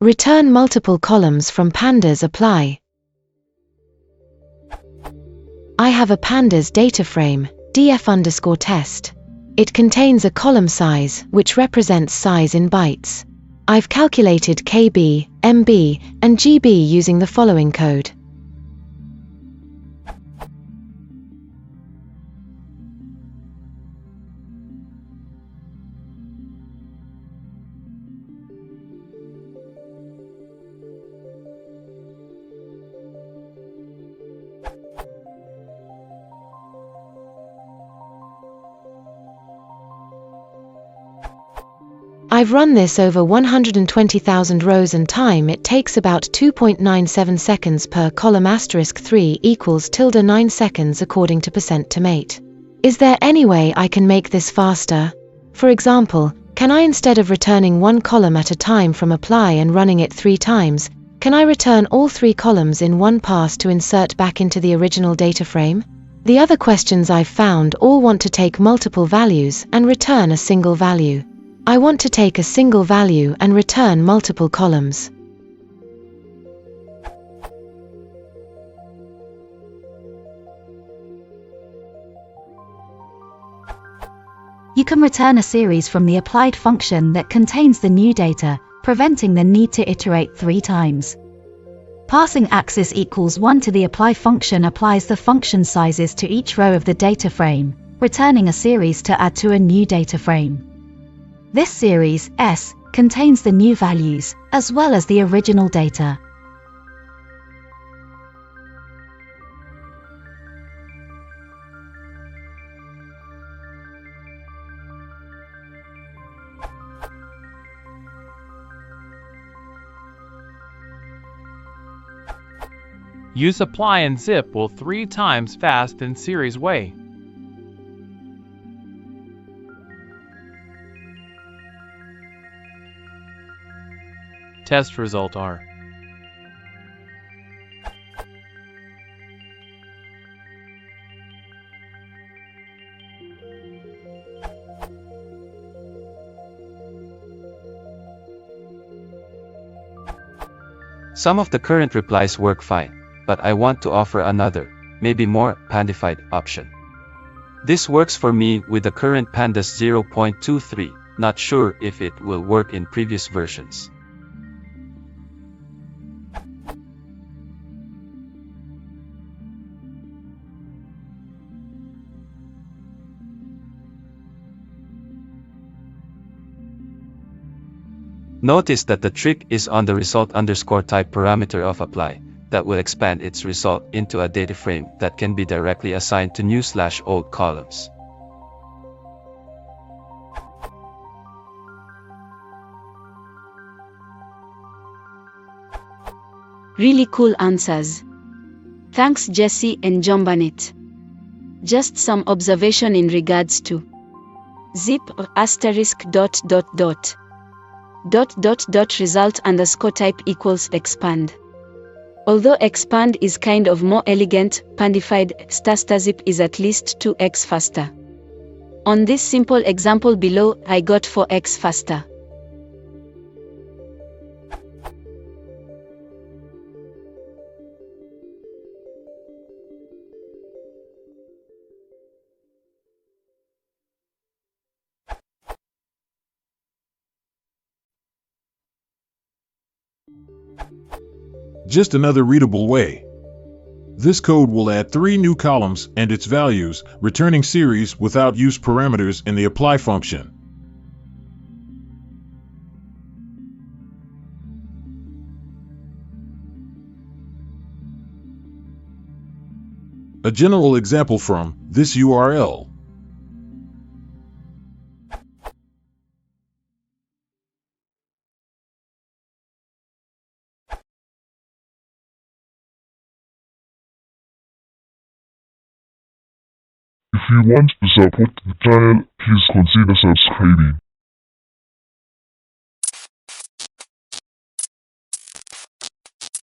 Return multiple columns from Pandas apply. I have a Pandas data frame, df_test. It contains a column size, which represents size in bytes. I've calculated KB, MB, and GB using the following code. I've run this over 120,000 rows and time it takes about 2.97 seconds per column *3 equals ~9 seconds according to %tomate. Is there any way I can make this faster? For example, can I, instead of returning one column at a time from apply and running it 3 times, can I return all 3 columns in one pass to insert back into the original data frame? The other questions I've found all want to take multiple values and return a single value. I want to take a single value and return multiple columns. You can return a series from the applied function that contains the new data, preventing the need to iterate 3 times. Passing axis equals 1 to the apply function applies the function sizes to each row of the data frame, returning a series to add to a new data frame. This series, S, contains the new values, as well as the original data. Use apply and zip will 3 times fast in series way. Test result are Some of the current replies work fine, but I want to offer another, maybe more pandified option. This works for me with the current Pandas 0.23, not sure if it will work in previous versions. Notice that the trick is on the result_type parameter of apply, that will expand its result into a data frame that can be directly assigned to new/old columns. Really cool answers. Thanks Jesse and Jombanet. Just some observation in regards to zip *result_type equals expand. Although expand is kind of more elegant, pandified *zip is at least 2x faster. On this simple example below, I got 4x faster. Just another readable way. This code will add 3 new columns and its values, returning series without use parameters in the apply function. A general example from this URL. If you want to support the channel, please consider subscribing.